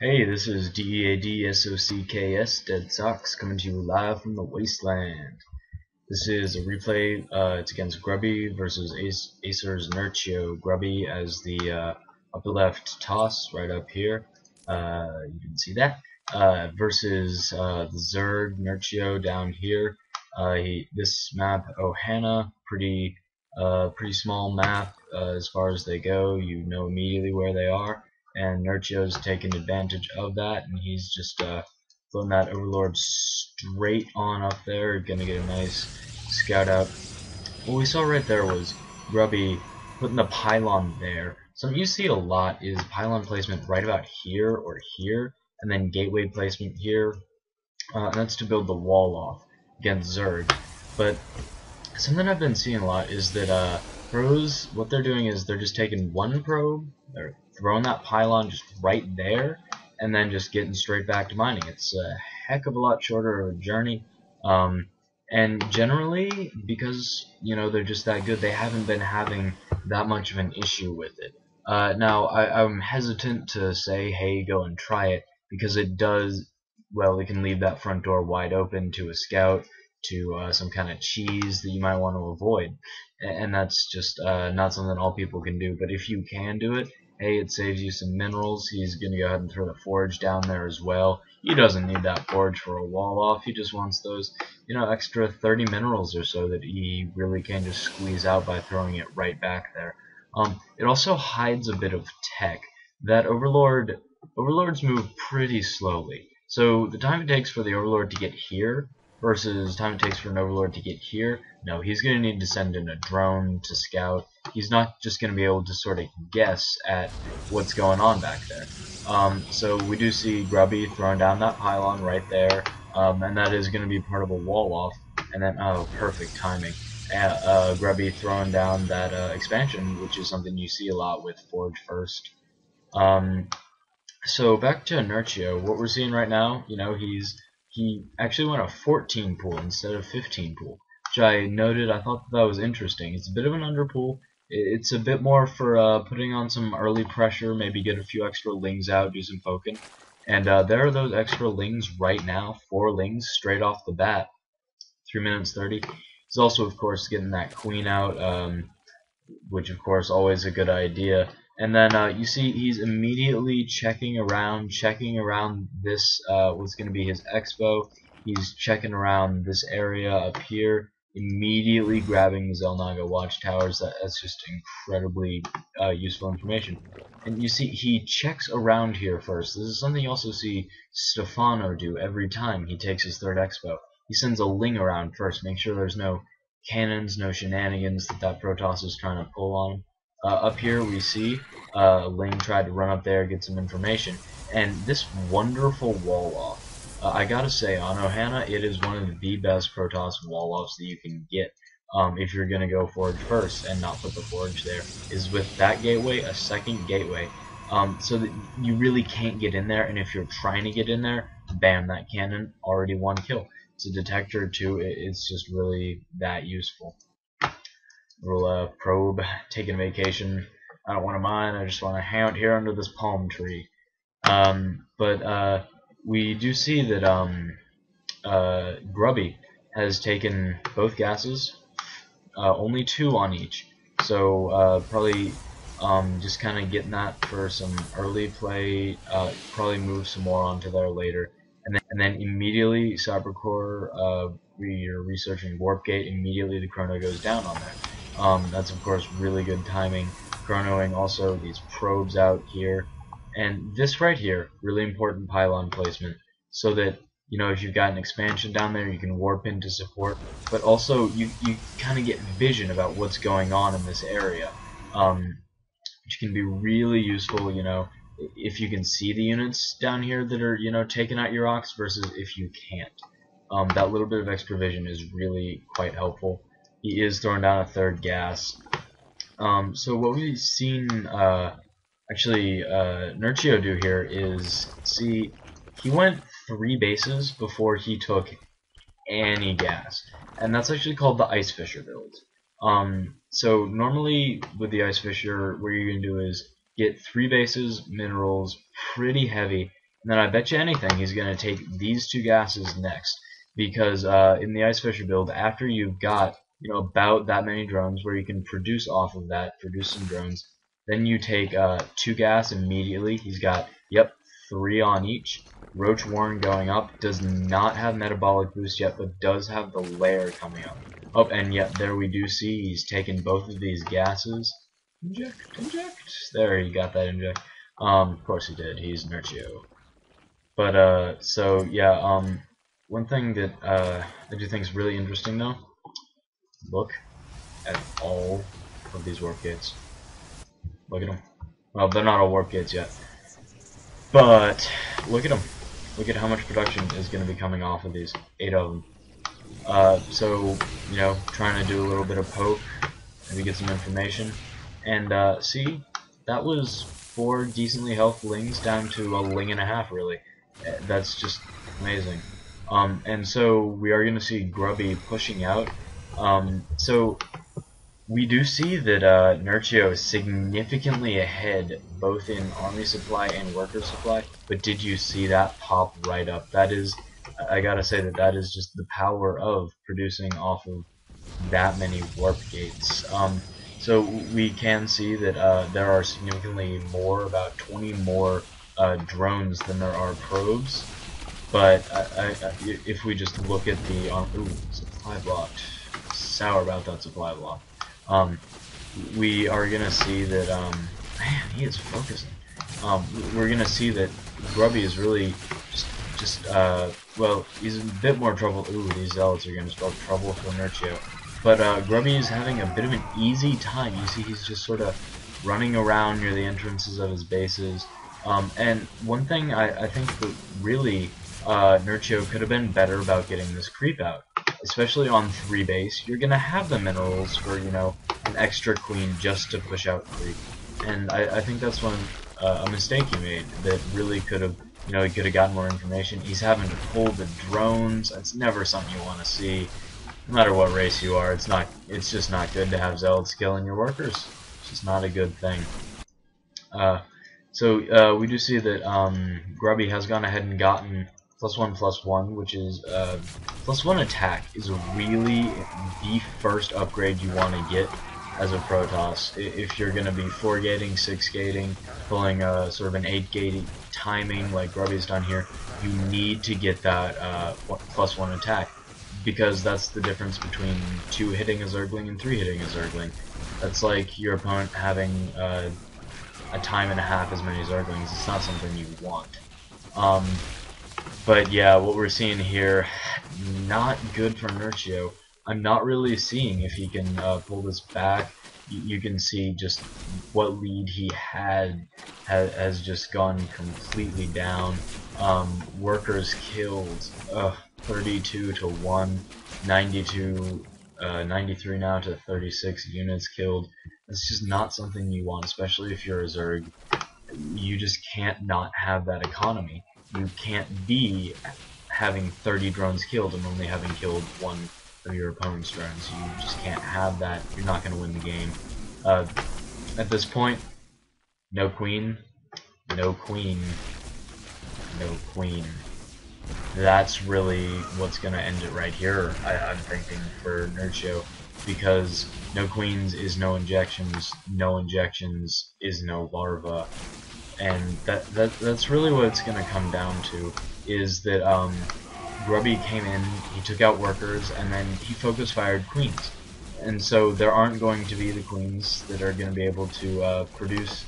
Hey, this is DEADSOCKS Dead Socks coming to you live from the wasteland. This is a replay. It's against Grubby versus Acer's Nerchio. Grubby as the upper left toss right up here. You can see that. Versus the Zerd Nerchio down here. This map, Ohana, pretty small map as far as they go. You know immediately where they are. And Nerchio's taking advantage of that, and he's just throwing that Overlord straight on up there. Gonna get a nice scout out. What we saw right there was Grubby putting the pylon there. Something you see a lot is pylon placement right about here or here, and then gateway placement here. And that's to build the wall off against Zerg. But something I've been seeing a lot is that pros, what they're doing is they're just taking one probe, they're throwing that pylon just right there, and then just getting straight back to mining. It's a heck of a lot shorter of a journey, and generally, because they're just that good, they haven't been having that much of an issue with it. Now, I'm hesitant to say, hey, go and try it, because it does, well, it can leave that front door wide open to a scout, to some kind of cheese that you might want to avoid, and that's just not something all people can do. But if you can do it, hey, it saves you some minerals. He's going to go ahead and throw the forge down there as well. He doesn't need that forge for a wall off. He just wants those, extra 30 minerals or so that he really can just squeeze out by throwing it right back there. It also hides a bit of tech. That Overlords move pretty slowly. So the time it takes for the Overlord to get here versus time it takes for an Overlord to get here, no, he's going to need to send in a drone to scout. He's not just going to be able to sort of guess at what's going on back there. So we do see Grubby throwing down that pylon right there, and that is going to be part of a wall off. And then, oh, perfect timing. Grubby throwing down that expansion, which is something you see a lot with Forge First. So back to Nerchio, what we're seeing right now, he actually went a 14 pool instead of 15 pool, which I noted. I thought that was interesting. It's a bit of an underpool. It's a bit more for putting on some early pressure, maybe get a few extra lings out, do some poking. And there are those extra lings right now, 4 lings straight off the bat, 3 minutes 30. He's also, of course, getting that queen out, which, of course, always a good idea. And then you see he's immediately checking around this, what's going to be his expo. He's checking around this area up here, immediately grabbing the Zelnaga watchtowers. That's just incredibly useful information. And you see he checks around here first. This is something you also see Stefano do every time he takes his 3rd expo. He sends a ling around first, make sure there's no cannons, no shenanigans that Protoss is trying to pull on him. Up here we see Ling tried to run up there, get some information, and this wonderful wall off. I gotta say, on Ohana, it is one of the best Protoss wall offs that you can get if you're gonna go Forge first and not put the Forge there. Is with that gateway, a second gateway, so that you really can't get in there, and if you're trying to get in there, bam, that cannon, already 1 kill. It's a detector too. It's just really that useful. Little probe, taking a vacation. I don't want to mine. I just want to hang out here under this palm tree. But we do see that Grubby has taken both gases, only 2 on each. So probably just kind of getting that for some early play. Probably move some more onto there later. And then immediately Cybercore, we are researching Warp Gate. Immediately the chrono goes down on there. That's of course really good timing. Chronoing also these probes out here, and this right here, really important pylon placement, so that if you've got an expansion down there, you can warp into support, but also you kind of get vision about what's going on in this area, which can be really useful. If you can see the units down here that are taking out your ox versus if you can't. That little bit of extra vision is really quite helpful. He is throwing down a 3rd gas. So what we've seen Nerchio do here is, see, he went 3 bases before he took any gas, and that's actually called the Ice Fisher build. So normally with the Ice Fisher, what you're going to do is get 3 bases, minerals, pretty heavy, And then I bet you anything he's going to take these two gases next, because in the Ice Fisher build, after you've got about that many drones where you can produce off of that, produce some drones, then you take 2 gas immediately. He's got 3 on each. Roach Warren going up, does not have metabolic boost yet, but does have the lair coming up. Oh, and yet there we do see he's taken both of these gases. Inject. There, he got that inject. Of course he did. He's Nerchio. But so yeah, one thing that I do think is really interesting though. Look at all of these warp gates. Look at them. Well, they're not all warp gates yet, but look at them. Look at how much production is going to be coming off of these. 8 of them. So trying to do a little bit of poke, maybe get some information, and see, that was 4 decently health lings down to a ling and a half. Really, that's just amazing. And so we are going to see Grubby pushing out. So we do see that Nerchio is significantly ahead both in army supply and worker supply, but did you see that pop right up? That is, I gotta say that is just the power of producing off of that many warp gates. So we can see that there are significantly more, about 20 more drones than there are probes, but if we just look at the supply blocked, sour about that supply block. We are gonna see that man, he is focusing. We're gonna see that Grubby is really just well, he's a bit more trouble. Ooh, these zealots are gonna spell trouble for Nerchio. But Grubby is having a bit of an easy time. You see, he's just sort of running around near the entrances of his bases. And one thing I think that really Nerchio could have been better about getting this creep out. Especially on 3 base, you're gonna have the minerals for an extra queen just to push out creep, and I think that's a mistake he made that really could have he could have gotten more information. He's having to pull the drones. That's never something you want to see, no matter what race you are. It's just not good to have zealots killing your workers. It's just not a good thing. So we do see that Grubby has gone ahead and gotten +1/+1, which is +1 attack is really the first upgrade you want to get as a Protoss. If you're going to be 4 gating, 6 gating, pulling sort of an 8 gating timing like Grubby's done here, you need to get that +1 attack, because that's the difference between 2 hitting a Zergling and 3 hitting a Zergling. That's like your opponent having a time and a half as many Zerglings. It's not something you want. But yeah, what we're seeing here, not good for Nerchio. I'm not really seeing if he can pull this back. You can see just what lead he had has just gone completely down. Workers killed 32 to 1, 92, 93 now to 36 units killed. It's just not something you want, especially if you're a Zerg. You just can't not have that economy. You can't be having 30 drones killed and only having killed 1 of your opponent's drones. You just can't have that. You're not going to win the game. At this point, no queen, no queen, no queen. That's really what's going to end it right here, I'm thinking, for Nerchio, because no queens is no injections is no larva. And that's really what it's going to come down to, is that Grubby came in, he took out workers, and then he focus fired queens. And so there aren't going to be the queens that are going to be able to produce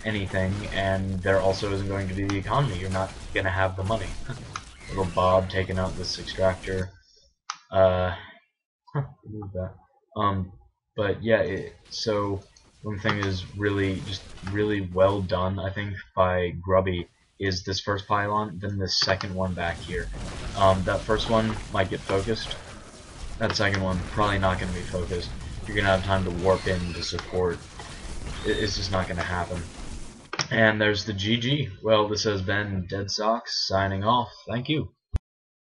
anything, and there also isn't going to be the economy. You're not going to have the money. Little Bob taking out this extractor. Move that. But yeah, so one thing is really well done, I think, by Grubby is this first pylon, then the second one back here. That first one might get focused. That second one probably not going to be focused. You're going to have time to warp in to support. It's just not going to happen. And there's the GG. Well, this has been Dead Socks signing off. Thank you.